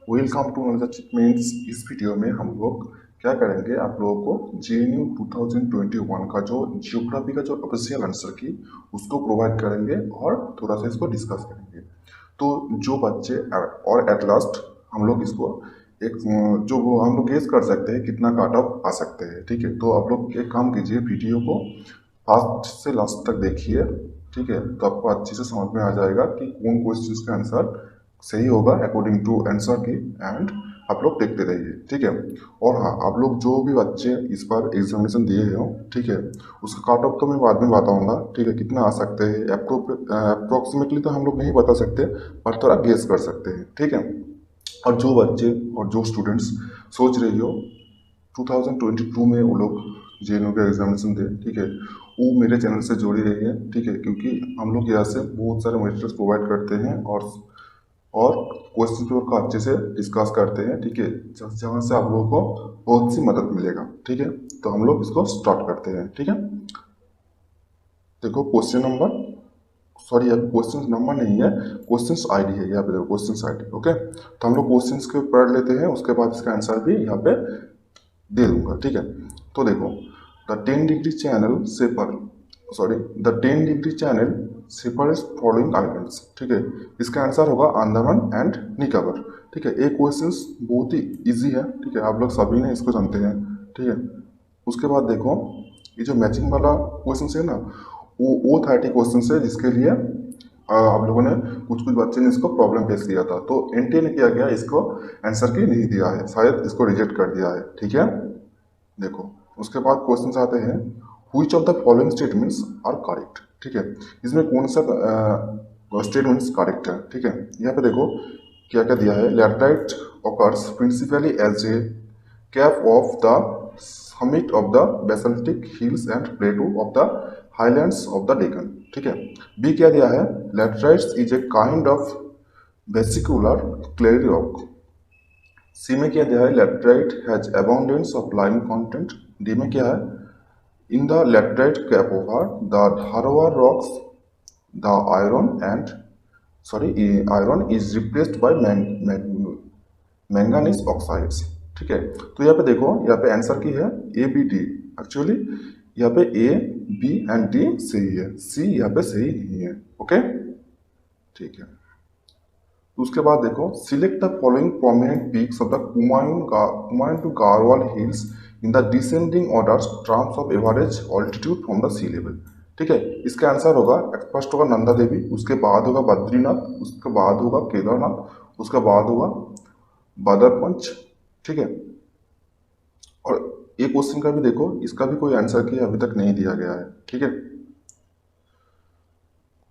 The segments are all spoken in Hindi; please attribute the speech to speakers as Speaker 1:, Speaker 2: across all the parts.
Speaker 1: वेलकम टू अनदर मीन्स इस वीडियो में हम लोग क्या करेंगे, आप लोगों को जेएनयू 2021 का जो जियोग्राफी का जो ऑफिशियल आंसर की उसको प्रोवाइड करेंगे और थोड़ा सा इसको डिस्कस करेंगे। तो जो बच्चे और एट लास्ट हम लोग इसको एक जो वो हम लोग गेस कर सकते हैं कितना काट ऑफ आ सकते हैं। ठीक है, तो आप लोग एक काम कीजिए, वीडियो को फर्स्ट से लास्ट तक देखिए। ठीक है, तो आपको अच्छे से समझ में आ जाएगा कि कौन क्वेश्चन का आंसर सही होगा अकॉर्डिंग टू आंसर की। एंड आप लोग देखते रहिए। ठीक है, और हाँ, आप लोग जो भी बच्चे इस बार एग्जामिनेशन दिए हो, ठीक है, उसका कट ऑफ तो मैं बाद में बताऊंगा। ठीक है, कितना आ सकते हैं अप्रोक्सीमेटली तो हम लोग नहीं बता सकते, पर थोड़ा गेस कर सकते हैं। ठीक है, और जो बच्चे और जो स्टूडेंट्स सोच रही हो 2022 में वो लोग जेएनयू का एग्जामिनेशन दे, ठीक है, वो मेरे चैनल से जुड़ी रही है। ठीक है, क्योंकि हम लोग यहाँ से बहुत सारे मटेरियल्स प्रोवाइड करते हैं और क्वेश्चन पेपर को अच्छे से डिस्कस करते हैं। ठीक है, जहाँ से आप लोगों को बहुत सी मदद मिलेगा। ठीक है, तो हम लोग इसको स्टार्ट करते हैं। ठीक है, देखो क्वेश्चन नंबर, सॉरी यहाँ पे क्वेश्चन नंबर नहीं है, क्वेश्चन आईडी है। यहाँ पे देखो क्वेश्चन आईडी। ओके, तो हम लोग क्वेश्चन के पढ़ लेते हैं, उसके बाद इसका आंसर भी यहाँ पे दे दूंगा। ठीक है, तो देखो the 10 degree channel shaper, sorry the 10 degree channel separates following islands. ठीक है, इसका आंसर होगा अंडमान एंड निकोबार। ठीक है, एक क्वेश्चन बहुत ही इजी है। ठीक है, आप लोग सभी ने इसको जानते हैं। ठीक है, उसके बाद देखो ये जो मैचिंग वाला क्वेश्चन है ना, वो 30 क्वेश्चन है जिसके लिए आप लोगों ने कुछ कुछ बच्चे ने इसको प्रॉब्लम फेस किया था, तो एनटीए ने किया गया इसको आंसर की नहीं दिया है, शायद इसको रिजेक्ट कर दिया है। ठीक है, देखो उसके बाद क्वेश्चन आते हैं, which of the following statements are correct. ठीक है, इसमें कौन सा स्टेटमेंट्स करेक्ट है। ठीक है, यहाँ पे देखो क्या क्या दिया है, laterite occurs principally as a cap of the summit of the basaltic hills and plateau of the highlands of the Deccan। ठीक है, बी क्या दिया है, laterites is a kind of vesicular clayey rock. C में क्या दिया है, laterite has abundance of lime content. D में क्या है, in the laterite cap over the Dharwar rocks the iron and sorry iron is replaced by manganese oxides. ठीक है, तो यहाँ पे देखो, यहाँ पे आंसर की है ए बी डी। एक्चुअली यहाँ पे ए बी एंड डी सही है, सी यहाँ पे सही नहीं है। ओके, ठीक है, तो उसके बाद देखो, select the following prominent peaks of the Kumaon to Garhwal hills in the descending order terms of average altitude from the sea level. ठीक है, इसका आंसर होगा, फर्स्ट होगा नंदा देवी, उसके बाद होगा बद्रीनाथ, उसके बाद होगा केदारनाथ, उसके बाद होगा बदरपंच। ठीक है, और ये क्वेश्चन का भी देखो, इसका भी कोई आंसर की अभी तक नहीं दिया गया है। ठीक है,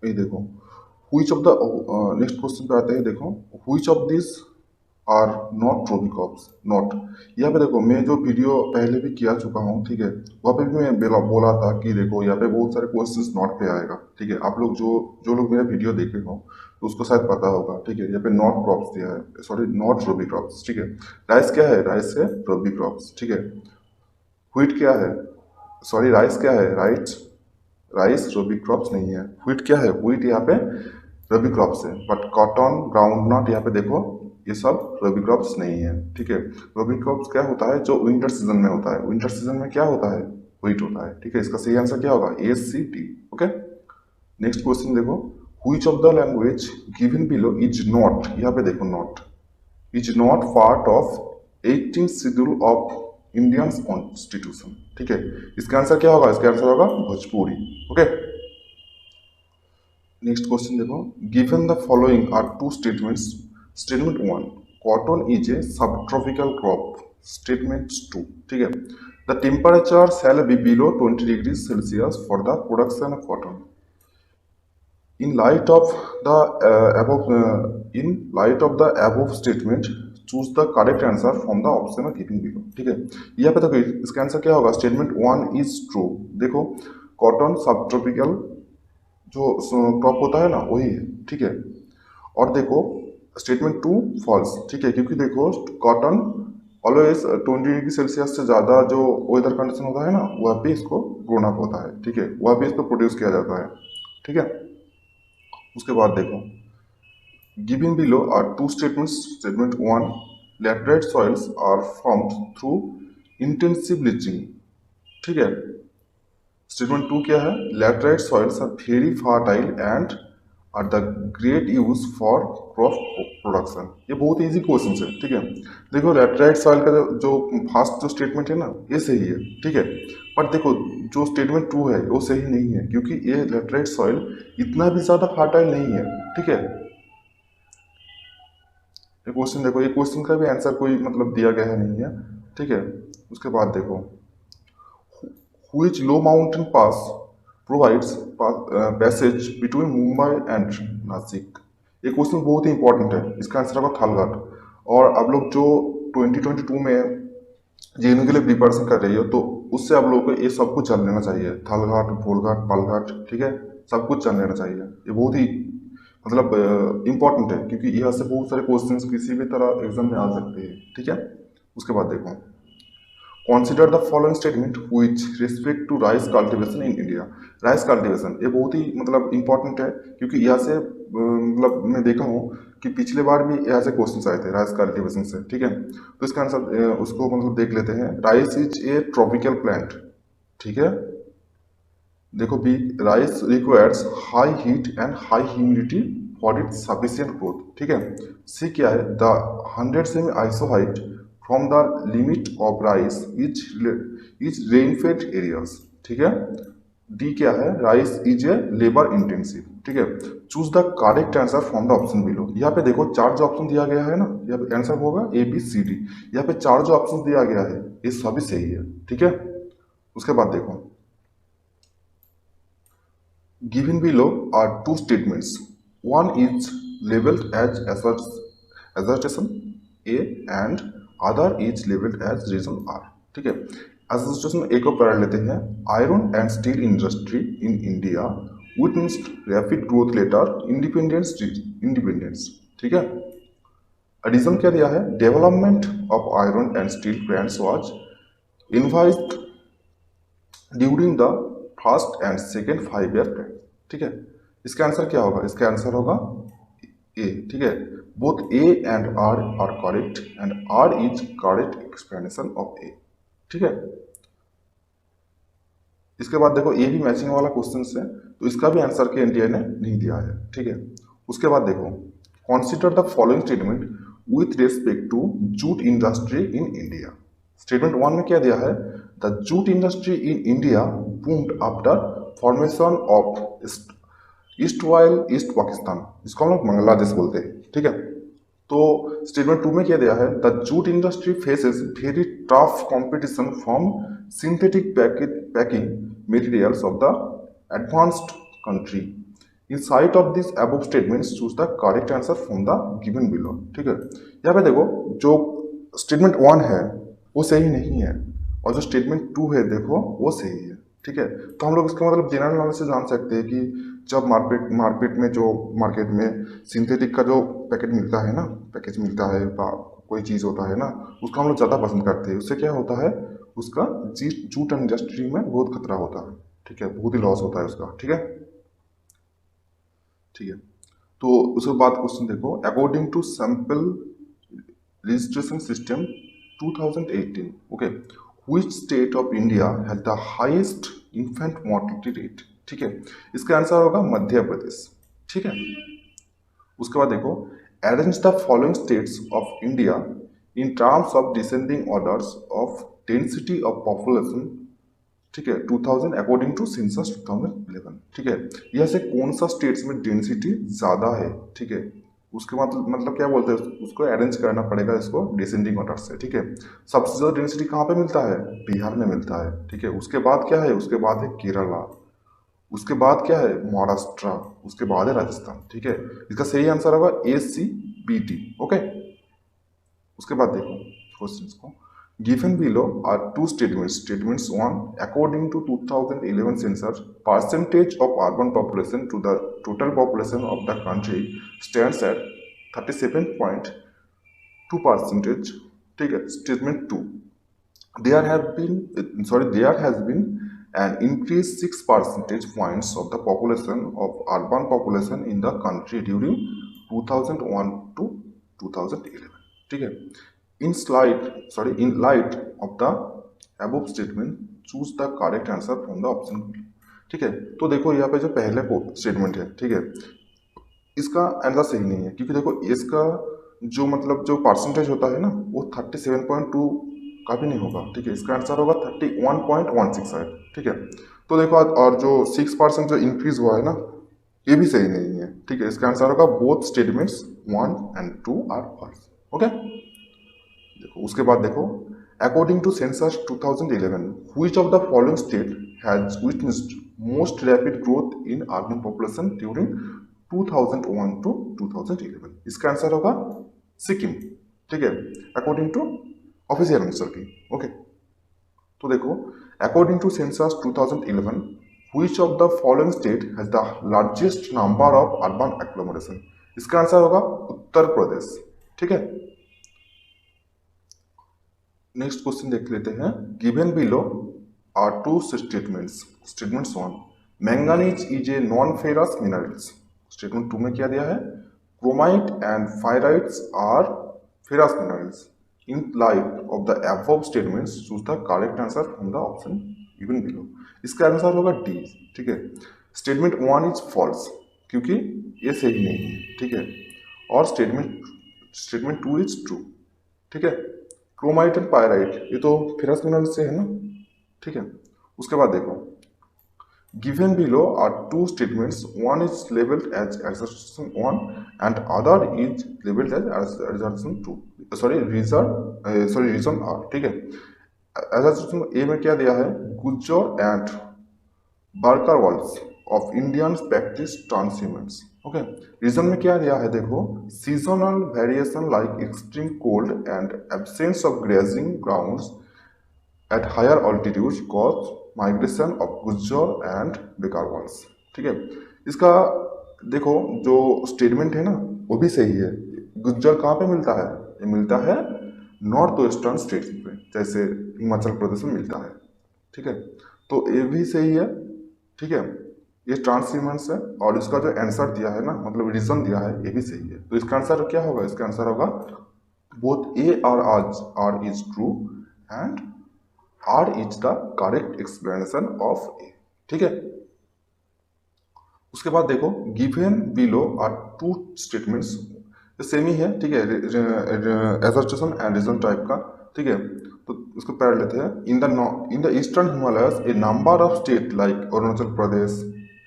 Speaker 1: ये देखो which of the, next question पे आते हैं। देखो which of this are not tropical crops not. यहाँ पे देखो, मैं जो वीडियो पहले भी किया चुका हूँ, ठीक है, वहाँ पे भी मैं बोला था कि देखो यहाँ पे बहुत सारे क्वेश्चंस नॉट पे आएगा। ठीक है, आप लोग जो जो लोग मेरा वीडियो देखे हो तो उसको शायद पता होगा। ठीक है, यहाँ पे नॉट क्रॉप्स दिया है, सॉरी नॉट रोबी क्रॉप्स। ठीक है, राइस क्या है, राइस है रोबी क्रॉप्स। ठीक है, व्हीट क्या है, सॉरी राइस क्या है, राइस रबी क्रॉप्स नहीं है। व्हीट क्या है, व्हीट यहाँ पे रबी क्रॉप्स है, बट कॉटन ग्राउंड नट यहाँ पे देखो ये सब रबी क्रॉप्स नहीं है। ठीक है, रबी क्रॉप्स क्या होता है, जो विंटर सीजन में होता है। विंटर सीजन में क्या होता है, व्हीट होता है। ठीक है, इसका सही आंसर क्या होगा, A C T. Okay, next question देखो, which of the language given below is not, यहाँ पे देखो not is not part of 18th schedule of Indian constitution. ठीक है, इसका आंसर क्या होगा, इसका आंसर होगा भोजपुरी। ओके, नेक्स्ट क्वेश्चन देखो, given the following are two statements. Statement one, cotton is a sub tropical crop. Statement two, ठीक है, the temperature shall be below 20 degree Celsius for the production of cotton. In light of the above statement, choose the correct answer from the option given below। ठीक है, यहाँ पे देखो इसका आंसर क्या होगा, स्टेटमेंट वन इज ट्रू। देखो कॉटन सब ट्रॉपिकल जो क्रॉप होता है ना वही है। ठीक है, और देखो स्टेटमेंट टू फॉल्स। ठीक है, क्योंकि देखो कॉटन ऑलवेज 20 डिग्री सेल्सियस से ज़्यादा जो वेदर कंडीशन होता है ना, वहाँ पे इसको ग्रोन अप होता है। ठीक है, वहाँ पे इसको प्रोड्यूस किया जाता है। ठीक है, उसके बाद देखो Given below are two statements. Statement 1, laterite soils are formed through intensive leaching. ठीक है. स्टेटमेंट 2 क्या है? Laterite soils are very fertile and are the great use for crop production. ये बहुत इजी क्वेश्चन है. ठीक है. देखो लैटराइट सॉइल का जो फर्स्ट जो स्टेटमेंट है ना ये सही है. ठीक है. बट देखो जो स्टेटमेंट 2 है वो सही नहीं है क्योंकि ये लैटराइट सॉइल इतना भी ज़्यादा फर्टाइल नहीं है. ठीक है. ये क्वेश्चन देखो, ये क्वेश्चन का भी आंसर कोई मतलब दिया गया है नहीं है. ठीक है. उसके बाद देखो which low mountain pass provides passage between Mumbai and Nasik. ये क्वेश्चन बहुत ही इंपॉर्टेंट है. इसका आंसर होगा थालघाट. और आप लोग जो 2022 में जेएनयू के लिए प्रिपरेशन कर रही हो तो उससे आप लोगों को ये सब कुछ जान लेना चाहिए. थालघाट, भोलघाट, पालघाट. ठीक है. सब कुछ जान लेना चाहिए. ये बहुत ही मतलब इम्पोर्टेंट है क्योंकि यहाँ से बहुत सारे क्वेश्चंस किसी भी तरह एग्जाम में आ सकते हैं. ठीक है. उसके बाद देखो Consider the following statement with respect to rice cultivation in India. Rice cultivation ये बहुत ही मतलब इम्पोर्टेंट है क्योंकि यहाँ से मतलब मैं देखा हूँ कि पिछले बार भी यहाँ से क्वेश्चन आए थे राइस कल्टीवेशन से. ठीक है. तो इसका आंसर उसको मतलब देख लेते हैं. Rice is a tropical plant. ठीक है. देखो B, rice requires high heat and high humidity for its sufficient growth. ठीक है. सी क्या है? The 100 cm isohyet from the limit of rice is rainfed areas. ठीक है. डी क्या है? Rice is a labour intensive. ठीक है. Choose the correct answer from the option below. यहाँ पे देखो चार जो ऑप्शन दिया गया है ना, यहाँ पे आंसर होगा ए बी सी डी. यहाँ पे चार जो ऑप्शन दिया गया है ये सभी सही है. ठीक है. उसके बाद देखो given below are two statements. One is labeled as assertion A and other is labeled as reason R. ठीक है. assertion A को पढ़ लेते हैं. Iron and steel industry in India witnessed rapid growth later independence. ठीक है. Reason क्या दिया है? Development of iron and steel plants was envisaged during the first and second 5 year plan. ठीक है. इसका आंसर क्या होगा? इसका आंसर होगा ए. ठीक है. Both A and R correct and R is correct explanation of A. ठीक है. इसके बाद देखो ए भी मैचिंग वाला क्वेश्चन है तो इसका भी आंसर के एनटीए ने नहीं दिया है. ठीक है. उसके बाद देखो consider the following statement with respect to jute industry in India. Statement 1 में क्या दिया है? The jute industry in India boomed after formation of East Pakistan. इसको हम लोग बांग्लादेश बोलते हैं. ठीक है. तो स्टेटमेंट 2 में क्या दिया है? The jute industry faces very tough competition from synthetic packing materials of the advanced country. In site of this above statements choose the correct answer from the given below. ठीक है. यहाँ पे देखो जो स्टेटमेंट 1 है वो सही नहीं है और जो स्टेटमेंट 2 है देखो वो सही है. ठीक है. तो हम लोग इसका मतलब जनरल नॉलेज से जान सकते हैं कि जब मार्केट में सिंथेटिक का जो पैकेट मिलता है ना, पैकेज मिलता है, कोई चीज़ होता है ना, उसका हम लोग ज़्यादा पसंद करते हैं. उससे क्या होता है? उसका जूट इंडस्ट्री में बहुत खतरा होता है. ठीक है. बहुत ही लॉस होता है उसका. ठीक है. ठीक है. तो उसके बाद क्वेश्चन देखो according to sample registration system 2018. Okay. Which state of India has the highest infant mortality rate? ठीक है. इसका आंसर होगा मध्य प्रदेश. ठीक है. उसके बाद देखो arrange the following states of India in terms of descending orders of density of population. ठीक है. 2000 अकॉर्डिंग टू सेंसस 2011. ठीक है. यह से कौन सा स्टेट्स में डेंसिटी ज्यादा है? ठीक है. उसके मतलब क्या बोलते हैं? उसको अरेंज करना पड़ेगा इसको डिसेंडिंग ऑर्डर से. ठीक है. सबसे ज्यादा डेंसिटी कहाँ पे मिलता है? बिहार में मिलता है. ठीक है. उसके बाद क्या है? उसके बाद है केरला. उसके बाद क्या है? महाराष्ट्र. उसके बाद है राजस्थान. ठीक है. इसका सही आंसर होगा ACBD. ओके. उसके बाद देखो क्वेश्चन को given below are two statements. Statements 1, according to 2011 census, percentage of urban population to the total population of the country stands at 37.2%. ठीक है. Statement 2, there has been and increased 6 percentage points of the population of urban population in the country during 2001 to 2011. ठीक है, in light of the above statement choose the correct answer from the option below. ठीक है, तो देखो यहाँ पे जो पहले को स्टेटमेंट है, ठीक है, इसका आंसर सही नहीं है, क्योंकि देखो इसका जो मतलब जो परसेंटेज होता है ना वो 37.2 का भी नहीं होगा। ठीक है, इसका आंसर होगा 31.16 है। ठीक है, तो देखो और जो 6% जो इंक्रीज हुआ है ना ये भी सही नहीं है। ठीक है, इसका आंसर होगा both statements 1 and 2 are false. Okay, देखो उसके बाद देखो according to census 2011 which of the following state has witnessed most rapid growth in urban population during 2001 to 2011। इसका आंसर होगा सिक्किम। ठीक है, according to official answer key. Okay, तो देखो according to census 2011 which of the following state has the largest number of urban agglomeration. इसका आंसर होगा उत्तर प्रदेश। ठीक है, नेक्स्ट क्वेश्चन देख लेते हैं। Given below are two statements. Statements 1 manganese is a non ferrous minerals. Statement 2 में क्या दिया है chromite and pyrites are ferrous minerals. In light of the above statements choose the correct answer from the option given below. इसका आंसर होगा डी। ठीक है, स्टेटमेंट 1 इज फॉल्स क्योंकि ये सही नहीं है। ठीक है, और स्टेटमेंट 2 इज ट्रू। ठीक है, क्रोमाइट एंड पायराइट ये तो फेरस मिनरल से है ना। ठीक है, उसके बाद देखो given below are two statements, one is labeled as assertion 1 and other is labeled as assertion 2, reason R। ठीक है, assertion A में क्या दिया है Gujjar and Bakarwals of Indians practice transhumance. Okay, reason में क्या दिया है देखो seasonal variation like extreme cold and absence of grazing grounds at higher altitudes cause migration of Gujjar and Bakarwals. ठीक है, इसका देखो जो स्टेटमेंट है ना वो भी सही है। गुज्जर कहाँ पे मिलता है, ये मिलता है नॉर्थ वेस्टर्न स्टेट्स पे, जैसे हिमाचल प्रदेश में मिलता है। ठीक है, तो ये भी सही है। ठीक है, ये ट्रांसहिमेंट्स है और इसका जो आंसर दिया है ना मतलब रीजन दिया है ये भी सही है। तो इसका आंसर क्या होगा, इसका आंसर होगा both A R is true and R is the correct explanation of A। ठीक है, उसके बाद देखो given below are two statements same ही है। ठीक है, एसर्शन एंड रीजन टाइप का। ठीक है, तो उसको पढ़ लेते हैं। In the eastern Himalayas a number of state like Arunachal Pradesh,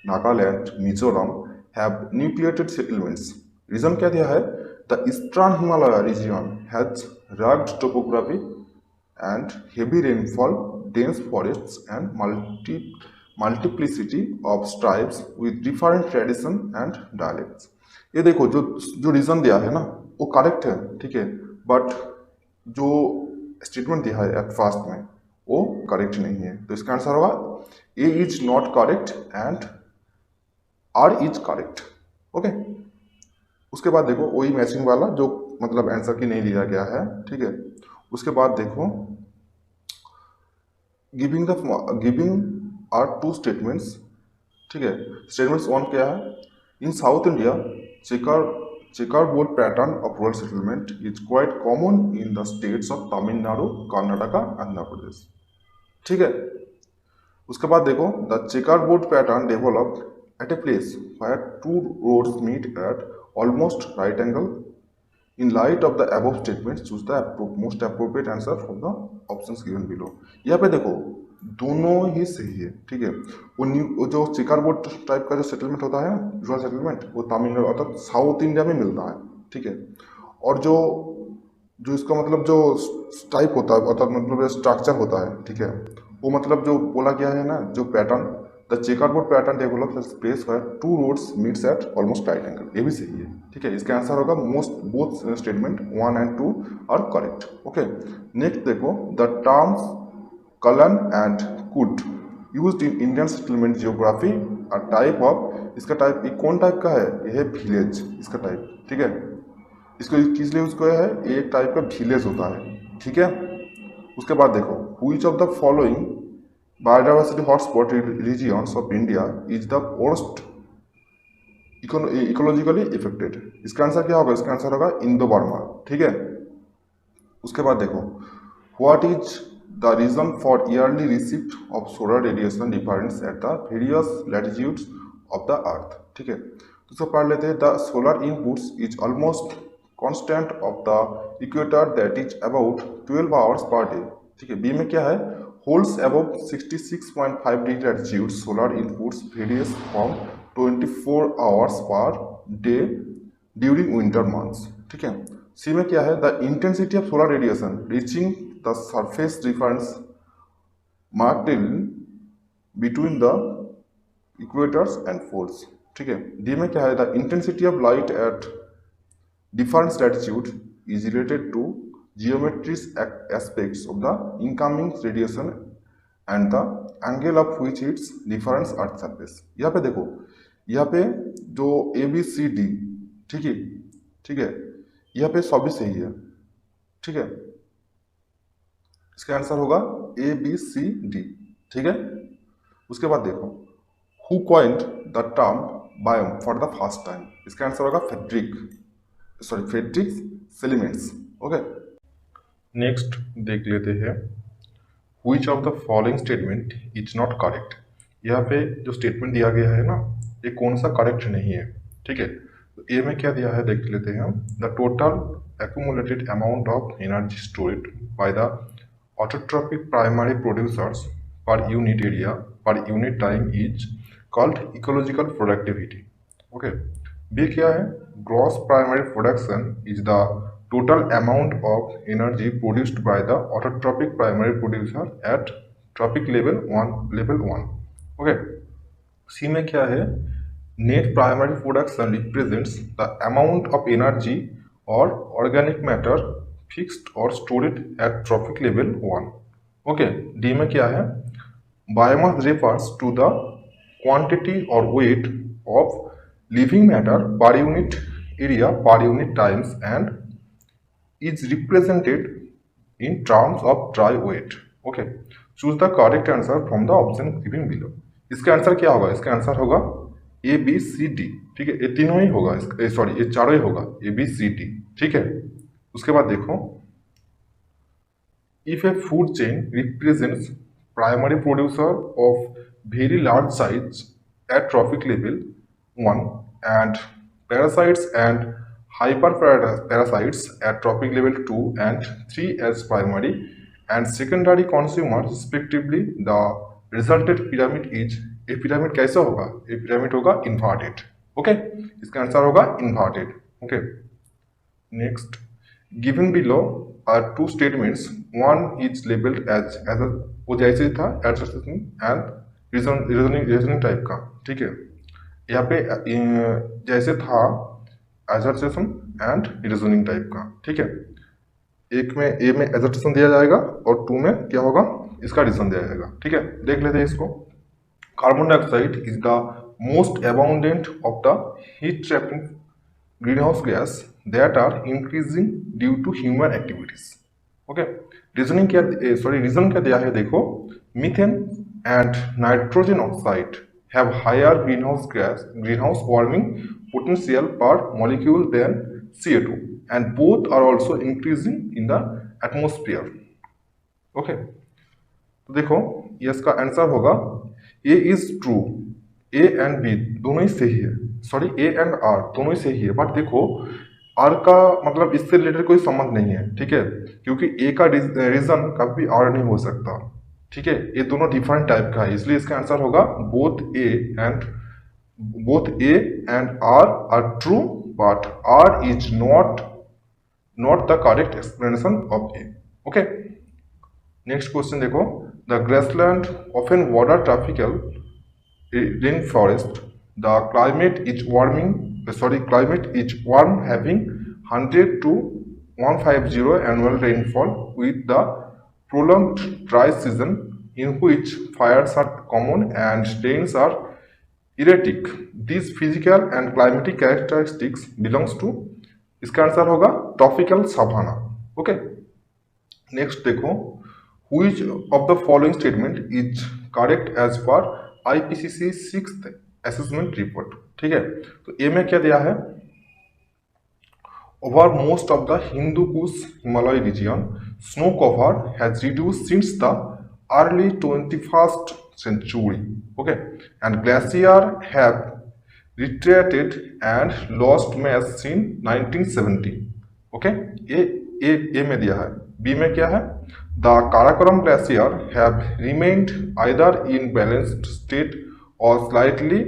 Speaker 1: Nagaland, Mizoram have nucleated settlements. Reason क्या दिया है the eastern Himalaya region has rugged topography and heavy rainfall, dense forests and multiplicity of tribes with different tradition and dialects। ये देखो जो रीजन दिया है ना वो करेक्ट है। ठीक है, बट जो स्टेटमेंट दिया है एट फर्स्ट में वो करेक्ट नहीं है। तो इसका आंसर होगा A is not correct and R is correct. Okay, उसके बाद देखो वही मैचिंग वाला जो मतलब आंसर की नहीं दिया गया है। ठीक है, उसके बाद देखो गिविंग आर टू स्टेटमेंट्स। ठीक है, स्टेटमेंट्स 1 क्या है in south India checkerboard pattern of rural settlement is quite common in the states of Tamil Nadu, Karnataka, Andhra Pradesh. ठीक है, उसके बाद देखो the checkerboard pattern developed at a place where two roads meet at almost right angle. In light of the above statements, choose the most appropriate answer from the options given below। यहाँ पे देखो दोनों ही सही है। ठीक है, वो जो चिकारबोर्ड टाइप का जो सेटलमेंट होता है रूरल सेटलमेंट वो तमिलनाडु अर्थात साउथ इंडिया में मिलता है। ठीक है, और जो इसका मतलब जो टाइप होता है अर्थात मतलब स्ट्रक्चर होता है। ठीक है, वो मतलब जो बोला गया है ना जो pattern the checkerboard pattern develops at place where two roads meets at almost right angle. ये भी सही है। ठीक है, इसका आंसर होगा both statement 1 and 2 are correct. Okay, next देखो the terms kalan and khurd used in Indian settlement geography are type of. इसका टाइप ये कौन टाइप का है, ये है विलेज इसका टाइप। ठीक है, इसको किस लिए उसको है ये एक टाइप का विलेज होता है। ठीक है, उसके बाद देखो which of the following biodiversity hotspot regions of India is the worst ecologically affected. इसका आंसर क्या होगा? इसका आंसर होगा इंडो बर्मा। ठीक है, उसके बाद देखो what is the reason for yearly receipt of solar radiation difference at the various latitudes of the earth. ठीक है, तो सब पढ़ लेते हैं। The solar inputs is almost constant of the equator that is about 12 hours per day. ठीक है, बी में क्या है? Holes above 66.5 degree latitude solar inputs various from 24 hours per day during winter months. ठीक है, सी में क्या है? The intensity of solar radiation reaching the surface difference marked between the equators and poles. ठीक है, डी में क्या है? The intensity of light at different latitude is related to geometric aspects of the incoming radiation and the angle of which its difference earth surface. यहाँ पे देखो, यहाँ पे जो ए बी सी डी, ठीक है, ठीक है, यहाँ पे सभी सही है। ठीक है, इसका आंसर होगा ए बी सी डी। ठीक है, उसके बाद देखो who coined the term biome for the first time. इसका आंसर होगा फ्रेडरिक सेलिमेंट्स। ओके, नेक्स्ट देख लेते हैं which of the following statement is not correct. यहाँ पे जो स्टेटमेंट दिया गया है ना, ये कौन सा करेक्ट नहीं है। ठीक है, तो ए में क्या दिया है देख लेते हैं हम। The total accumulated amount of energy stored by the autotrophic primary producers per unit area per unit time is called ecological productivity. Okay, B क्या है? Gross primary production is the total amount of energy produced by the autotrophic primary producer at trophic level 1. Okay, C में क्या है? Net primary production represents the amount of energy or organic matter fixed or stored at trophic level 1. Okay, D में क्या है? Biomass refers to the quantity or weight of living matter per unit area per unit times and is represented in terms of dry weight. Okay, choose the correct answer from the option given below. इसका आंसर क्या होगा? इसका आंसर होगा ए बी सी डी। ठीक है, ये तीनों ही होगा, सॉरी ये चारों ही होगा, ए बी सी डी। ठीक है, उसके बाद देखो if a food chain represents primary producer of very large size at trophic level 1 and parasites and hyper parasites at trophic level 2 and 3 as primary and secondary consumers respectively, the resulted pyramid is, ये पिरामिड कैसा होगा? ये पिरामिड होगा इन्वर्टेड। ओके, इसका आंसर होगा inverted. Okay, next given below are two statements, one is labelled as वो जैसे था एडजस्टिंग एंड रीजनिंग टाइप का। ठीक है, यहाँ पे जैसे था एजर्टेशन एंड रीजनिंग टाइप का। ठीक है, एक में ए में एजर्टेशन दिया जाएगा और 2 में क्या होगा? इसका रीजन दिया जाएगा। ठीक है, देख लेते हैं इसको। Carbon dioxide is the most abundant of the heat trapping greenhouse gas that are increasing due to human activities. Okay, reasoning क्या रीजन क्या दिया है देखो, methane and nitrogen oxide have higher greenhouse warming potential per molecule than CO2 and both are also increasing in the atmosphere. Okay, तो देखो ये इसका आंसर होगा A is true, A and B दोनों ही सही है, सॉरी A and R दोनों ही सही है, बट देखो R का मतलब इससे रिलेटेड कोई संबंध नहीं है। ठीक है, क्योंकि A का रीजन कभी R नहीं हो सकता। ठीक है, ये दोनों डिफरेंट टाइप का है, इसलिए इसका आंसर होगा both A and R are true but R is not the correct explanation of A. Okay, next question देखो, the grassland often water tropical rain forest, the climate is warm having 100 to 150 annual rainfall with the prolonged dry season in which fires are common and rains are erratic. These physical and climatic characteristics belongs to, इसका आंसर होगा ट्रॉपिकल सावाना। ओके, नेक्स्ट देखो, which of the following statement is correct as per IPCC 6th assessment report. ठीक है, तो ए में क्या दिया है, over most of the Hindu Kush Himalaya region snow cover has reduced since the early 21st century, okay, and glacier have retreated and lost mass in 1970, okay। A में दिया है। बी में क्या है, the Karakoram glacier have remained either in balanced state और slightly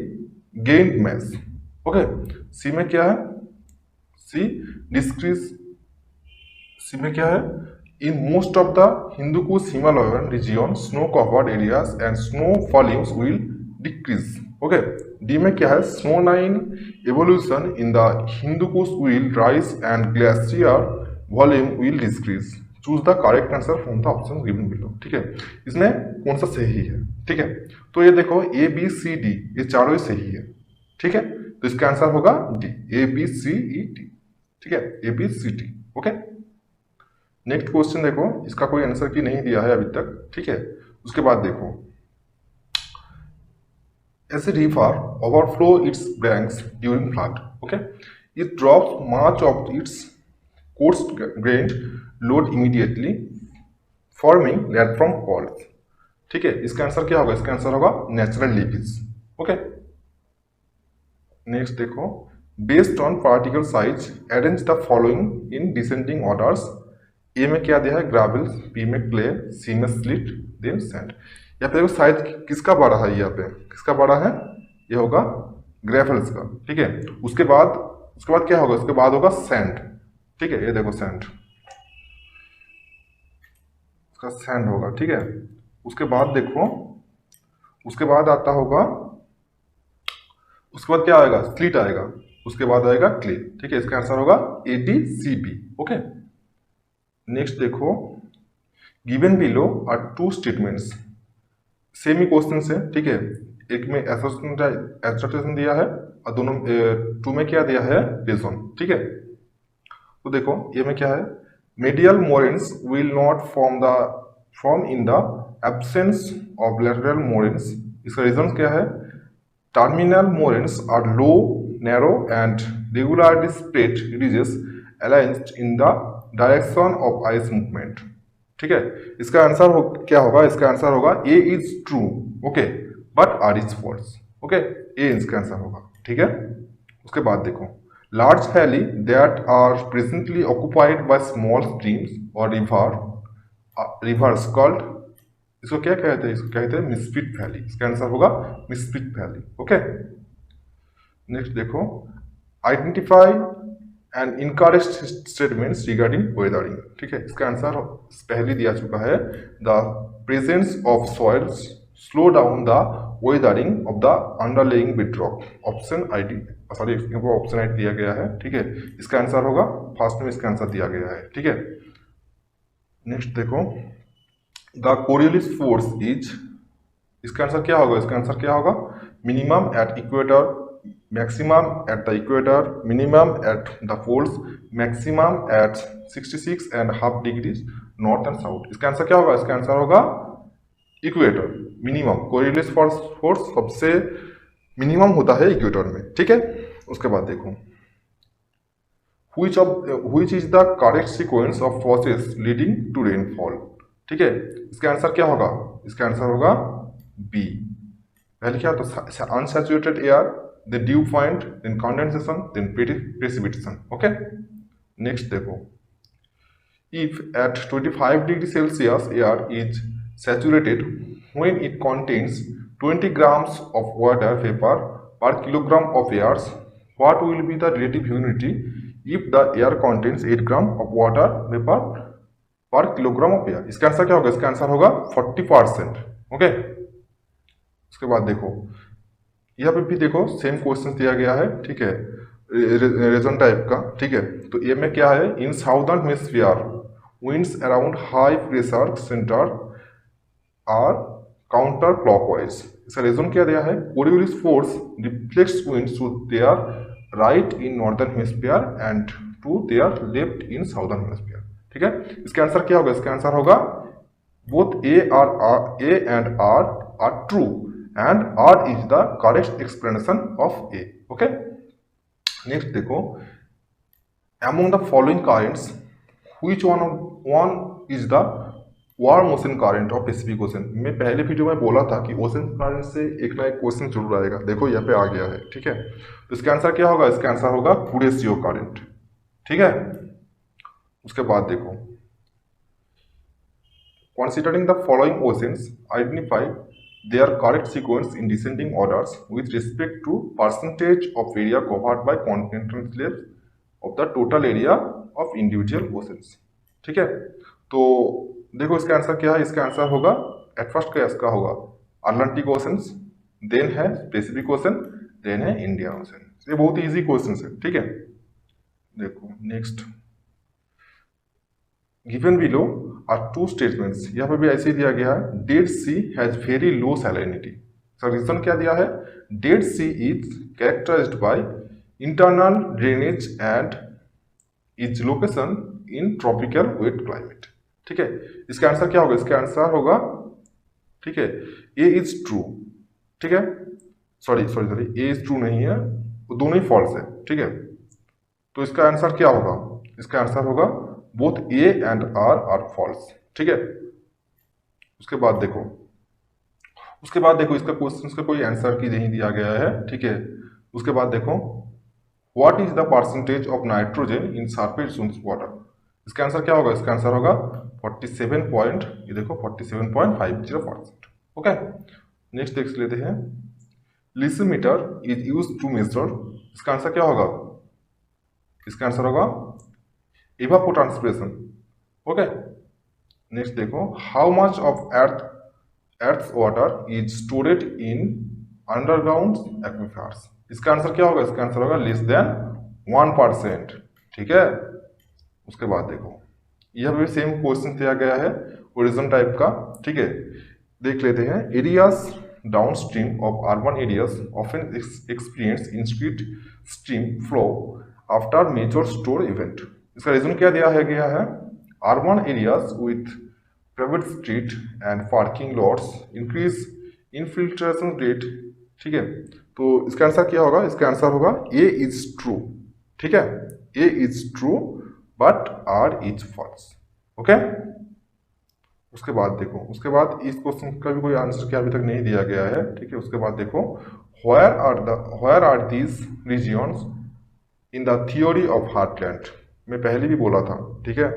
Speaker 1: gained mass, okay. C में क्या है, सी डिस्क्रीज, सी में क्या है, in most of the Hindukush Himalayan region snow covered areas and snow volumes will decrease, okay. D में क्या है, snow line evolution in the Hindukush will rise and glacier volume will decrease. Choose the correct answer from the option given below. ठीक है, इसमें कौन सा सही है? ठीक है, तो ये देखो ए बी सी डी ये चारों ही सही है। ठीक है, तो इसका आंसर होगा D, A B C E D. ठीक है, A B C D. Okay, next question देखो, इसका कोई आंसर की नहीं दिया है अभी तक। ठीक है, उसके बाद देखो, as a river overflow its banks during flood, okay, it drops much of its coarse-grained load immediately, forming landform calls। ठीक है, इसका आंसर क्या होगा? इसका आंसर होगा नेचुरल लीवेज। ओके, नेक्स्ट देखो, based on particle size arrange the following in descending orders. A में क्या दिया है? ग्रेवल, बी में क्ले, सी में स्लिट, देन सैंड। यहाँ पे देखो साइज किसका बड़ा है, यहाँ पे किसका बड़ा है? ये होगा ग्रेवल्स का। ठीक है, उसके बाद क्या होगा? उसके बाद होगा सैंड। ठीक है, ये देखो सैंड, इसका सैंड होगा। ठीक है, उसके बाद देखो, उसके बाद आता होगा, उसके बाद क्या आएगा? स्लिट आएगा, उसके बाद आएगा क्ले। ठीक है, इसका आंसर होगा A D C B. Okay, next देखो, given below are two statements, same question से। ठीक है, एक में एसोसिएशन दिया है और दोनों टू में क्या दिया है? रेजन। ठीक है, तो देखो ये में क्या है? medial moraines will not form in the absence of lateral moraines। इसका रीजन क्या है? terminal moraines are low, narrow and regularly spread ridges aligned in the direction of ice movement। ठीक है, इसका आंसर क्या होगा? इसका आंसर होगा A is true, okay, but R is false. Okay, A इसका आंसर होगा। ठीक है, उसके बाद देखो, large valley that are presently occupied by small streams और रिवर्स कॉल्ड, इसको क्या कहते हैं? इसको कहते हैं मिसफिट वैली। इसका आंसर होगा मिसफिट वैली। ओके, नेक्स्ट देखो, identify and incorrect statements regarding weathering. ठीक है, इसका आंसर पहले दिया चुका है, the presence of soils slow down the weathering of the underlying bedrock. Option I D, sorry option I दिया गया है। ठीक है, इसका आंसर होगा फर्स्ट में, इसका आंसर दिया गया है। ठीक है, नेक्स्ट देखो, द कोरियोलिस फोर्स इज, इसका आंसर क्या होगा? इसका आंसर क्या होगा? Minimum at equator, maximum at the equator, minimum at the poles, maximum at 66.5 degrees north and south। इसका आंसर क्या होगा? इसका आंसर होगा इक्वेटर। मिनिमम कोरियोलिस फोर्स सबसे मिनिमम होता है इक्वेटर में। ठीक है, उसके बाद देखो, which is the correct sequence of process leading to rainfall। ठीक है, इसका आंसर क्या होगा? इसका आंसर होगा बी। पहले क्या होता? Unsaturated air, then dew point, then condensation, then precipitation। okay, next देखो, if at 25 degrees Celsius air is saturated when it contains 20 grams of water vapor per kilogram of air, what will be the relative humidity if the air contains 8 gram of water vapor per kilogram of air? इसका आंसर क्या होगा? इसका आंसर होगा 40%। ओके, उसके बाद देखो, यहाँ पे भी देखो सेम क्वेश्चन दिया गया है। ठीक है, रीजन टाइप का। ठीक है, तो ये में क्या है? In southern hemisphere winds around high pressure center are counter clockwise. इसका रीजन क्या दिया है? Coriolis force reflects winds to their right in northern hemisphere and to their left in southern hemisphere. ठीक है, इसका आंसर क्या होगा? इसका आंसर होगा both A and R are true and R is the correct explanation of A. Okay. Next देखो, among the following currents, which one is the warm ocean current of Pacific ocean. मैं पहले वीडियो में बोला था कि ओशन करंट से एक ना एक क्वेश्चन जरूर आएगा। देखो यहाँ पे आ गया है, ठीक है। तो इसका आंसर क्या होगा? इसका आंसर होगा कुरेशियो करंट, ठीक है। उसके बाद देखो, considering the following oceans, identify their correct sequence in descending orders with respect to percentage of area covered by continental slabs of the total area of individual oceans, ठीक है। तो देखो इसका आंसर क्या है? इसका आंसर होगा, एट फर्स्ट क्या इसका होगा, अटलांटिक ओशंस, देन है पैसिफिक ओशन, देन है इंडियन ओशन। ये बहुत ही इजी क्वेश्चन है, ठीक है। देखो next, given below are two statements, यहाँ पे भी ऐसे ही दिया गया है, dead sea has very low salinity. Sir reason क्या दिया है? Dead sea is characterized by internal drainage and is location in tropical wet climate, ठीक है। इसका आंसर क्या होगा? इसका आंसर होगा, ठीक है, ए इज ट्रू, ठीक है। सॉरी, ए इज ट्रू नहीं है, वो दोनों ही फॉल्स है, ठीक है। तो इसका आंसर क्या होगा? इसका आंसर होगा both A and R false, ठीक है। उसके बाद देखो, इसका क्वेश्चन का कोई आंसर की नहीं दिया गया है, ठीक है। उसके बाद देखो, what is the percentage of nitrogen in surface water. इसका आंसर क्या होगा? इसका आंसर होगा 47 पॉइंट, ये देखो 47.50%, ओके। नेक्स्ट देख लेते हैं, lysimeter is use to measure. इसका आंसर क्या होगा? इसका आंसर होगा इवापोट्रांसपिरेशन, ओके। नेक्स्ट देखो, how much of earth's water is stored in underground aquifers. इसका आंसर क्या होगा? इसका आंसर होगा लेस देन 1%, ठीक है। उसके बाद देखो, यह भी सेम क्वेश्चन दिया गया है ओरिजिन टाइप का, ठीक है। देख लेते हैं, areas downstream of urban areas often experience increased stream flow after major storm event. इसका रीजन क्या दिया है गया है? Urban areas with private street and parking lots increase infiltration rate, ठीक है। तो इसका आंसर क्या होगा? इसका आंसर होगा ए इज ट्रू, ठीक है। A is true but R is false, okay. उसके बाद देखो, उसके बाद इस क्वेश्चन का भी कोई आंसर क्या अभी तक नहीं दिया गया है, ठीक है। उसके बाद देखो, where are these regions in the theory of heartland. मैं पहले भी बोला था, ठीक है,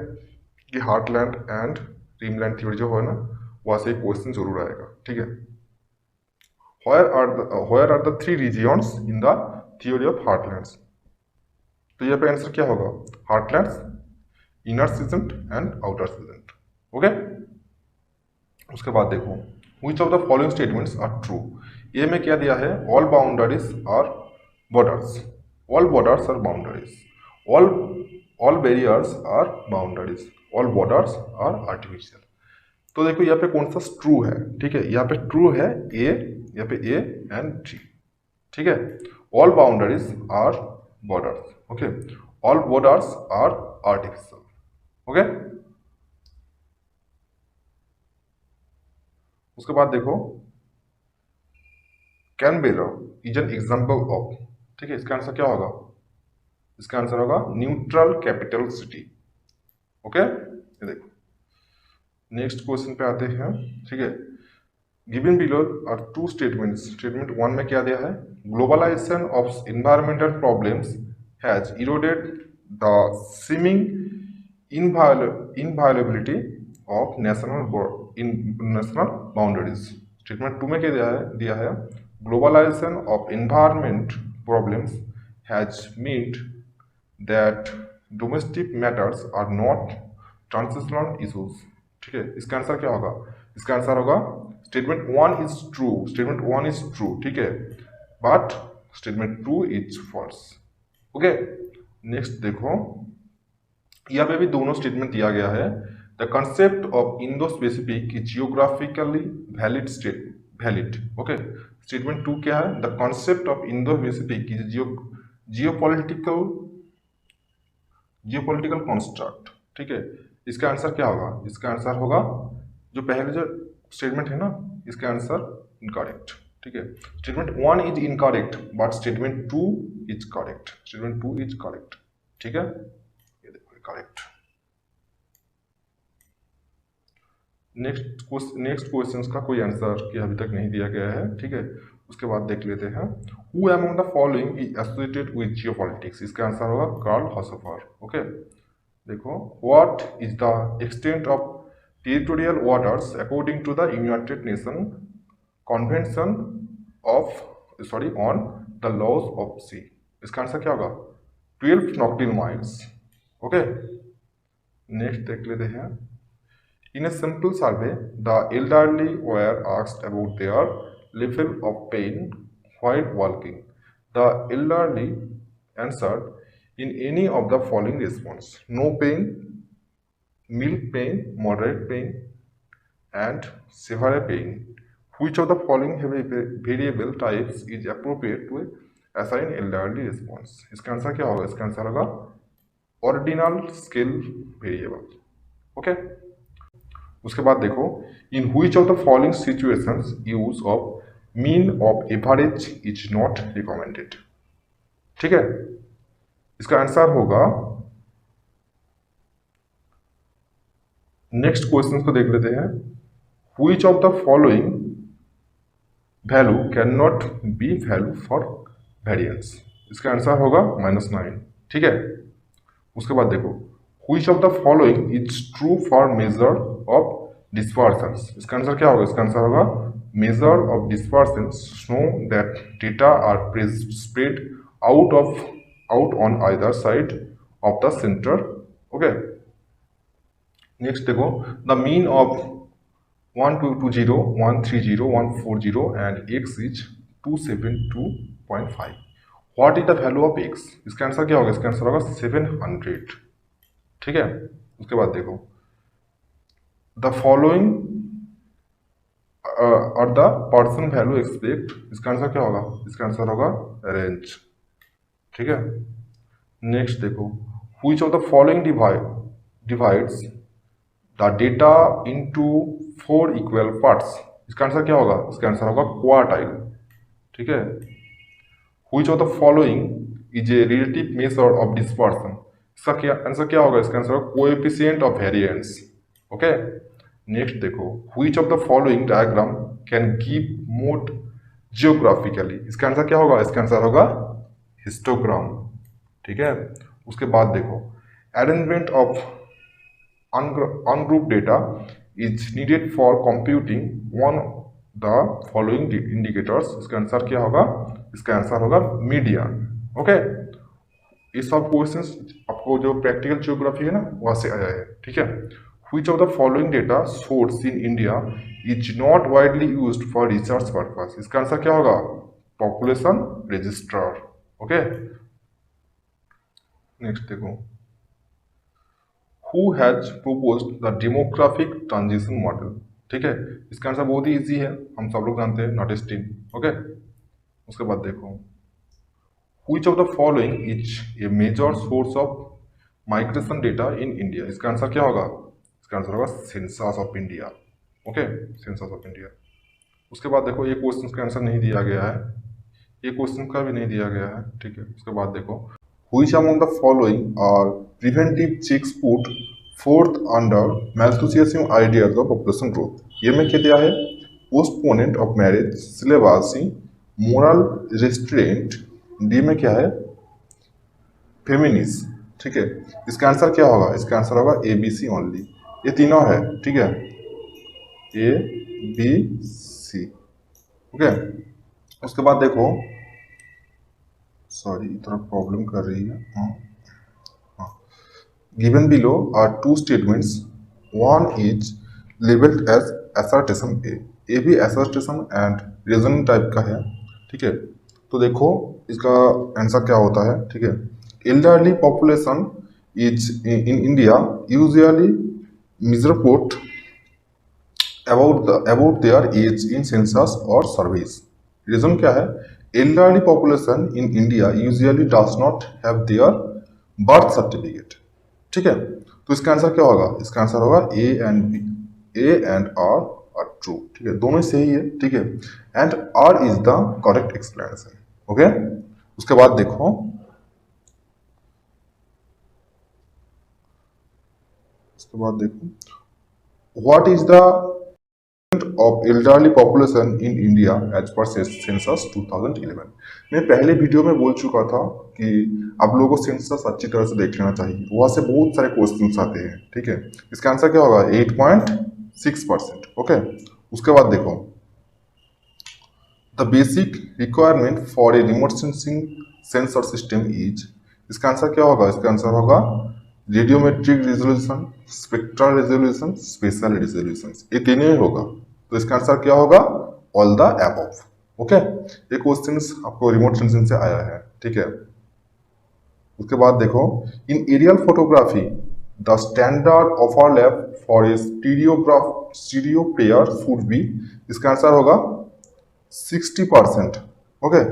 Speaker 1: कि हार्टलैंड एंड ड्रीमलैंड थ्योरी जो है ना, वहां से एक क्वेश्चन जरूर आएगा, ठीक है। Where are the three regions in the theory of heartlands. तो यहाँ पे आंसर क्या होगा? Heartlands, inner crescent and outer crescent, okay. उसके बाद देखो, which of the following statements are true. A में क्या दिया है? All boundaries are borders, all borders are boundaries, all barriers are boundaries, all borders are artificial. तो देखो यहाँ पे कौन सा ट्रू है, ठीक है। यहाँ पे ट्रू है ए, यहाँ पे ए एंड डी, ठीक है। All boundaries are borders, okay, all borders are artificial, okay. उसके बाद देखो, Canberra is an example of, ठीक है। इसका आंसर क्या होगा? इसका आंसर होगा न्यूट्रल कैपिटल सिटी, ओके। ये देखो, नेक्स्ट क्वेश्चन पे आते हैं, ठीक है। Given below are two statements. Statement 1 में क्या दिया है? Globalisation of environmental problems has eroded the seeming inviolability of national boundaries. Statement 2 में क्या दिया है? Globalisation of environment problems has meant that domestic matters are not transitional issues, ठीक है। इसका आंसर क्या होगा? इसका आंसर होगा statement 1 is true, statement 1 is true, ठीक है, but statement 2 is false, okay. Next देखो, यहाँ पे भी दोनों स्टेटमेंट दिया गया है। The concept of Indo specific is geographically valid, okay. Statement 2 क्या है? The concept of Indo Pacific is geopolitical construct, ठीक है। इसका आंसर क्या होगा? इसका आंसर होगा जो पहले जो स्टेटमेंट है ना, इसका आंसर इनकरेक्ट, ठीक है। Statement 1 is incorrect but statement 2 is correct, statement 2 is correct, ठीक है, ये देखो करेक्ट। नेक्स्ट क्वेश्चन का कोई आंसर कि अभी तक नहीं दिया गया है, ठीक है। उसके बाद देख लेते हैं, who among the following is associated with geopolitics, इसका आंसर होगा कार्ल हॉसोफर, ओके। देखो, what is the extent of territorial waters according to the United Nation convention on the laws of sea, इसका आंसर क्या होगा 12 नॉटिकल माइल्स, ओके। नेक्स्ट देख लेते हैं, in a simple survey the elderly were asked about their level of pain while walking. The elderly answered in any of the following response: no pain, mild pain, moderate pain, and severe pain. Which of the following variable types is appropriate to assign elderly response? इसका आंसर क्या होगा, इसका आंसर होगा ऑर्डिनल स्केल वेरिएबल, ओके। उसके बाद देखो, इन which of the following situations use of mean of average is not recommended, ठीक है। इसका आंसर होगा, नेक्स्ट क्वेश्चन को देख लेते हैं, which of the following value cannot be value for variance, इसका आंसर होगा -9, ठीक है। उसके बाद देखो, which of the following is true for measure of dispersions, इसका आंसर क्या होगा, इसका आंसर होगा measure of dispersions show that data are spread out on either side of the center, okay। Next देखो, the mean of 1220, 130, 140 and x is 272.5. What is the value of x? इसका आंसर क्या होगा, इसका आंसर होगा 700, ठीक है। उसके बाद देखो, the following और द पर्सन वैल्यू एक्सपेक्ट, इसका आंसर क्या होगा, इसका आंसर होगा रेंज, ठीक है। नेक्स्ट देखो, which of the following divides the data into 4 equal parts, इसका आंसर क्या होगा, इसका आंसर होगा क्वार्टाइल, ठीक है। which of the following is a relative measure of dispersion, इसका आंसर क्या होगा, इसका आंसर होगा coefficient of variance, okay. Next देखो, which of the following diagram can give mode geographically, इसका आंसर क्या होगा, इसका आंसर होगा हिस्टोग्राम, ठीक है। उसके बाद देखो, arrangement of ungroup data is needed for computing one the following indicators, इसका आंसर क्या होगा, इसका आंसर होगा मीडियन, ओके। ये सब क्वेश्चंस आपको जो प्रैक्टिकल ज्योग्राफी है ना वहां से आया है, ठीक है। Which of the following data source in India is not widely used for research purpose, इसका आंसर क्या होगा पॉपुलेशन रजिस्टर, ओके। नेक्स्ट देखो, who has proposed the demographic transition model, ठीक है। इसका आंसर बहुत ही इजी है, हम सब लोग जानते हैं, नॉटिस्टिन, ओके। उसके बाद देखो, which of the following is a major source of migration data in India, इसका आंसर क्या होगा, इसका आंसर होगा census of India, okay, census of India. उसके बाद देखो, ये क्वेश्चन का आंसर नहीं दिया गया है, ये क्वेश्चन का भी नहीं दिया गया है, ठीक है। उसके बाद देखो, which among the following are preventive checks put forth under Malthusian ideas of population growth, ये में क्या दिया है, postponement of marriage, celibacy, moral restraint, D में क्या है फेमिनिज्म, ठीक है। इसका आंसर क्या होगा, इसका आंसर होगा ABC ओनली, ये तीनों है, ठीक है, ABC, ओके। उसके बाद देखो, सॉरी थोड़ा प्रॉब्लम कर रही है, given below are 2 statements, one is labelled as assertion A भी असर्टेशन एंड रीजन टाइप का है, ठीक है। तो देखो इसका आंसर क्या होता है, ठीक है। Elderly population is in India usually misreport about their age in census or surveys. Reason क्या है, elderly population in India usually does not have their birth certificate, ठीक है। तो इसका आंसर क्या होगा, इसका आंसर होगा A and R और ट्रू, ठीक है, दोनों सही है, ठीक है, and R is the correct explanation. Okay, उसके बाद देखो what is the of elderly population in India as per census 2011। मैं पहले वीडियो में बोल चुका था कि आप लोगों को सेंसस अच्छी तरह से देख लेना चाहिए, वहां से बहुत सारे क्वेश्चंस आते हैं, ठीक है। इसका आंसर क्या होगा? 8.6%। ओके, उसके बाद देखो the basic requirement for a remote sensing sensor system is, इसका आंसर क्या होगा? इसका आंसर होगा radiometric resolution, spectral resolution, spatial resolution, ये तीनों ही होगा। तो इसका आंसर क्या होगा? All the above. ओके, ये क्वेश्चन आपको रिमोट सेंसिंग से आया है, ठीक है। उसके बाद देखो in aerial photography the standard overlap for a stereo pair should be, इसका आंसर होगा 60%। ओके,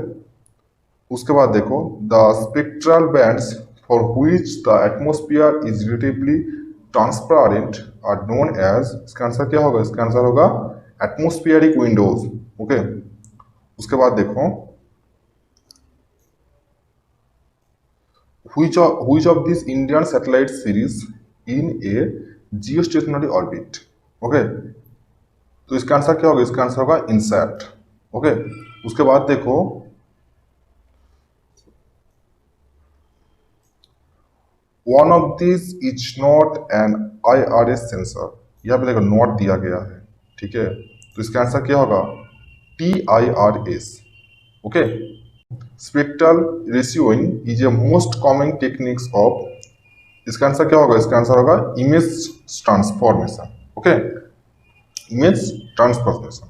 Speaker 1: उसके बाद देखो the spectral bands for which the atmosphere is relatively transparent are known as, इसका आंसर क्या होगा? इसका आंसर होगा एटमॉस्फेरिक विंडोज। ओके, उसके बाद देखो which of these Indian satellite series in a geostationary orbit। Okay, तो इसका आंसर क्या होगा? इसका आंसर होगा इनसैट। ओके, उसके बाद देखो one of this is not an IRS sensor, यहाँ पे देखो नॉट दिया गया है, ठीक है, तो इसका आंसर क्या होगा? TIRS। Okay, spectral ratioing is a most common techniques of, इसका आंसर क्या होगा? इसका आंसर होगा image transformation. Okay, image transformation.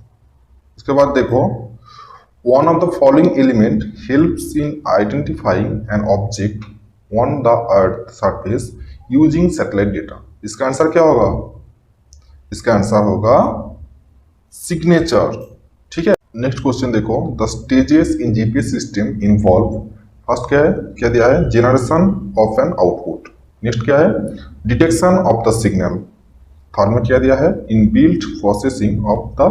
Speaker 1: इसके बाद देखो one of the following element helps in identifying an object on the earth surface using satellite data, इसका आंसर क्या होगा? इसका आंसर होगा सिग्नेचर, ठीक है। नेक्स्ट क्वेश्चन देखो the stages in GPS system involve, first क्या है, क्या दिया है? Generation of an output. Next क्या है? Detection of the signal. Third में क्या दिया है? Inbuilt processing of the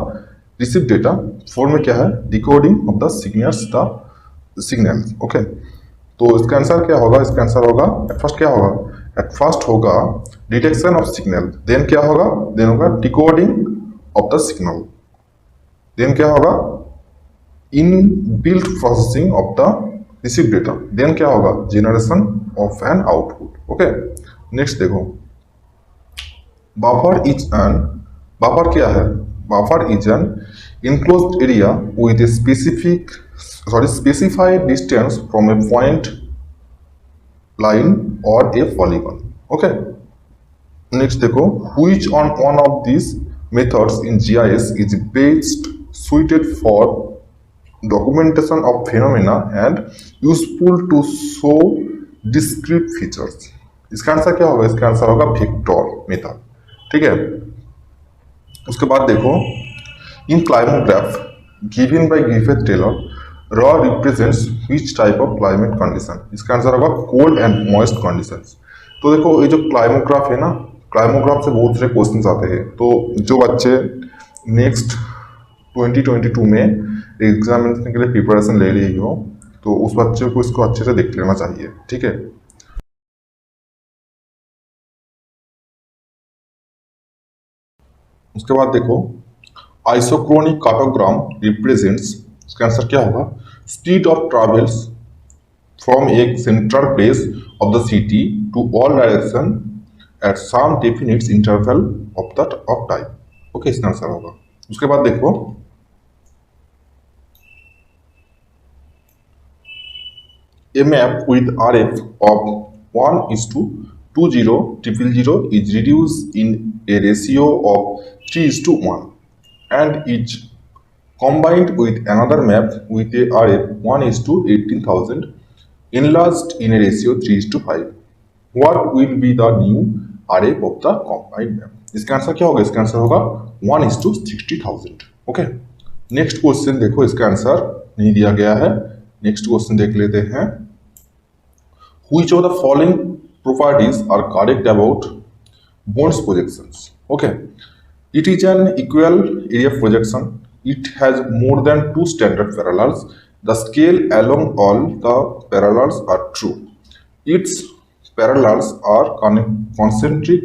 Speaker 1: receive data. Fourth में क्या है? Decoding of the signals. Okay, तो इसका आंसर क्या होगा? इसका आंसर होगा एट फर्स्ट क्या होगा? एट फर्स्ट होगा डिटेक्शन ऑफ सिग्नल, देन क्या होगा? देन होगा decoding of the signal, then क्या होगा? In built processing of the receive data, then क्या होगा? Generation of an output. Okay, next देखो बफर क्या है? Buffer is an enclosed area with a specified distance from a point, line or a polygon। okay, next देखो which on one of these methods in GIS is best suited for documentation of phenomena and useful to show discrete features। इसका आंसर क्या होगा? इसका आंसर होगा वेक्टर मेथड, ठीक है। उसके बाद देखो in climograph given by Griffith Taylor raw represents which type of climate condition, इसका आंसर होगा cold and moist conditions। तो देखो ये जो क्लाइमोग्राफ है ना, क्लाइमोग्राफ से बहुत सारे क्वेश्चंस आते हैं, तो जो बच्चे नेक्स्ट 2022 में एग्जामिनेशन के लिए प्रिपरेशन ले रही हो तो उस बच्चे को इसको अच्छे से देख लेना चाहिए, ठीक है। उसके बाद देखो आइसोक्रोनिक कार्टोग्राम रिप्रेजेंट्स, इसका आंसर क्या होगा? Speed of travels from a central place of the city to all direction at some definite interval of time. Okay, इसका आंसर होगा। उसके बाद देखो a map with RF of 1:20,000 is reduced in a ratio of 3:1 and is combined with another map with a RF 1:18,000 enlarged in a ratio 3:5। What will be the new RF of the combined map? इसका आंसर क्या होगा? इसका आंसर होगा 1:60,000। ओके, नेक्स्ट क्वेश्चन देखो, इसका आंसर नहीं दिया गया है। नेक्स्ट क्वेश्चन देख लेते हैं। Which of the following properties are correct about Bond's projections? Okay, It is an equal area projection. It has more than two standard parallels. The scale along all the parallels are true. Its parallels are concentric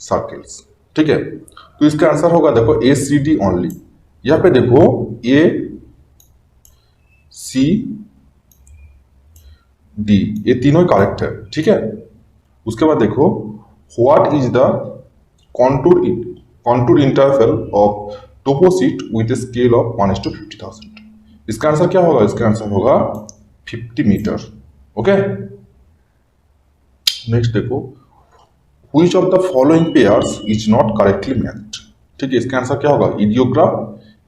Speaker 1: circles. ठीक है, तो इसका आंसर होगा देखो ए सी डी ओनली। यहाँ पे देखो ए सी डी ये तीनों करेक्ट है। ठीक है, उसके बाद देखो what is the contour interval of toposheet with scale of 1:50,000। इसका आंसर क्या होगा? इसका आंसर होगा 50 मीटर। ओके, नेक्स्ट देखो Which of the following pairs is not correctly matched? ठीक है, इसका आंसर क्या होगा? इडियोग्राफ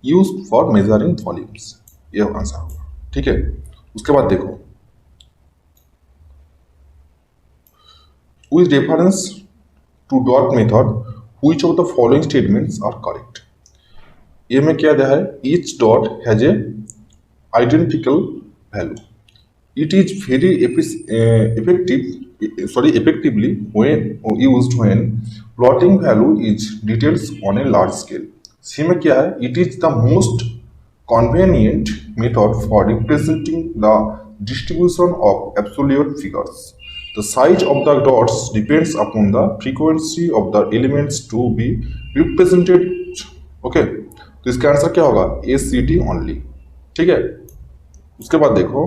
Speaker 1: यूज्ड फॉर मेजरिंग वॉल्यूम्स, ये आंसर होगा। ठीक है, उसके बाद देखो with reference to dot method which of the following statements are correct? ये में क्या दिया है? each dot has a identical value. It is very effectively when used when plotting value is details on a large scale. सी में क्या है? It is the most convenient method for representing the distribution of absolute figures. The size of the dots depends upon the frequency of the elements to be represented. Okay, तो इसका आंसर क्या होगा? A C D only. ठीक है, उसके बाद देखो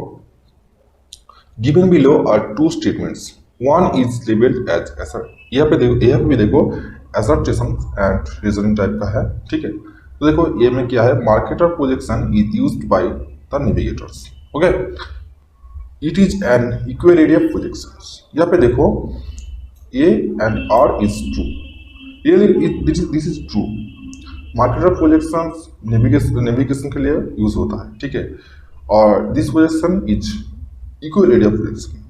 Speaker 1: given below are two statements. One is labeled as assert. यहाँ पे भी देखो assertion and reasoning टाइप का है। ठीक है, तो देखो ये में क्या है? Mercator projection is used by the navigators. Okay, it is an equal area projection. यहाँ पे देखो A and R is true, really this is true. Mercator projection navigation के लिए यूज होता है। ठीक है, और this projection is equal area projection.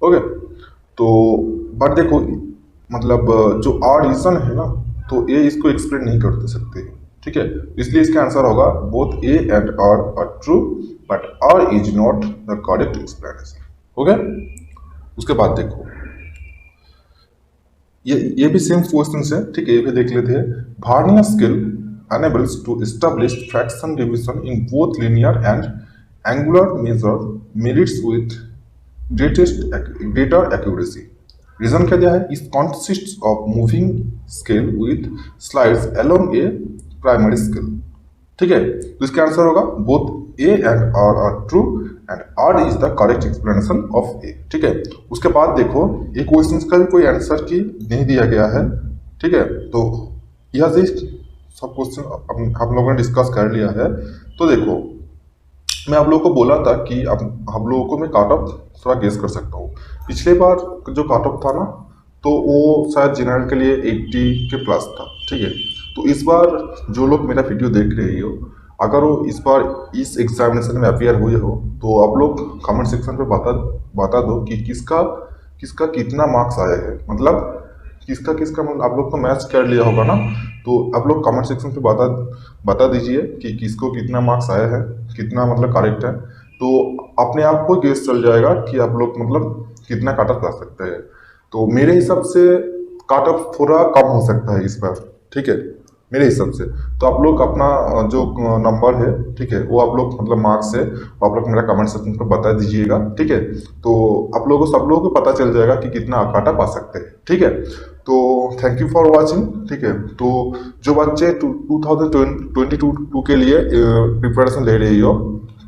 Speaker 1: Okay, तो बट देखो मतलब जो आर रीजन है ना, तो ए इसको एक्सप्लेन नहीं कर सकते। ठीक है, इसलिए इसका आंसर होगा both A and R true but R is not the correct explanation. Okay, उसके बाद देखो ये भी सेम क्वेश्चन है। ठीक है, ये भी देख लेते हैं। Vernier scale enables to establish fraction division in both linear and angular merits with greater accuracy. Reason क्या दिया है? It consists of moving scale with slides along a primary scale. ठीक है, तो इसका आंसर होगा both A and R are true and R is the correct explanation of A. ठीक है, उसके बाद देखो ये क्वेश्चन का भी कोई आंसर की नहीं दिया गया है। ठीक है, तो यह से सब क्वेश्चन हम लोगों ने डिस्कस कर लिया है। तो देखो मैं आप लोगों को बोला था कि अब हम लोगों को मैं काट ऑफ थोड़ा गेस कर सकता हूँ। पिछले बार जो काट ऑफ था ना, तो वो शायद जनरल के लिए 80 के प्लस था। ठीक है, तो इस बार जो लोग मेरा वीडियो देख रहे हो, अगर वो इस बार इस एग्जामिनेशन में अपियर हुए हो, तो आप लोग कमेंट सेक्शन पे बता दो कि किसका कितना मार्क्स आया है। मतलब किसका मतलब आप लोग तो मैच कर लिया होगा ना, तो आप लोग कमेंट सेक्शन पे बता दीजिए कि किसको कितना मार्क्स आया है, कितना मतलब करेक्ट है। तो अपने आप को गेस चल जाएगा कि आप लोग मतलब कितना काट ऑफ ला सकते हैं। तो मेरे हिसाब से काट ऑफ थोड़ा कम हो सकता है इस बार। ठीक है, मेरे हिसाब से। तो आप लोग अपना जो नंबर है, ठीक है, वो आप लोग मतलब मार्क्स है, आप लोग मेरा कमेंट सेक्शन पर बता दीजिएगा। ठीक है, तो आप लोगों सब लोगों को पता चल जाएगा कि कितना काटा पा सकते हैं। ठीक है, तो थैंक यू फॉर वाचिंग। ठीक है, तो जो बच्चे 2022 के लिए प्रिपरेशन ले रही हो,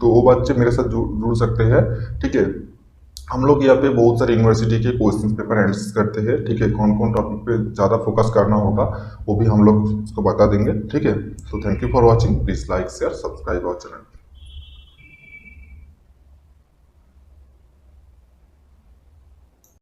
Speaker 1: तो वो बच्चे मेरे साथ जुड़ सकते हैं। ठीक है, हम लोग यहाँ पे बहुत सारे यूनिवर्सिटी के क्वेश्चन पेपर एनालिसिस करते हैं। ठीक है, कौन कौन टॉपिक पे ज़्यादा फोकस करना होगा वो भी हम लोग उसको बता देंगे। ठीक है, तो thank you for watching. Please like share subscribe our channel.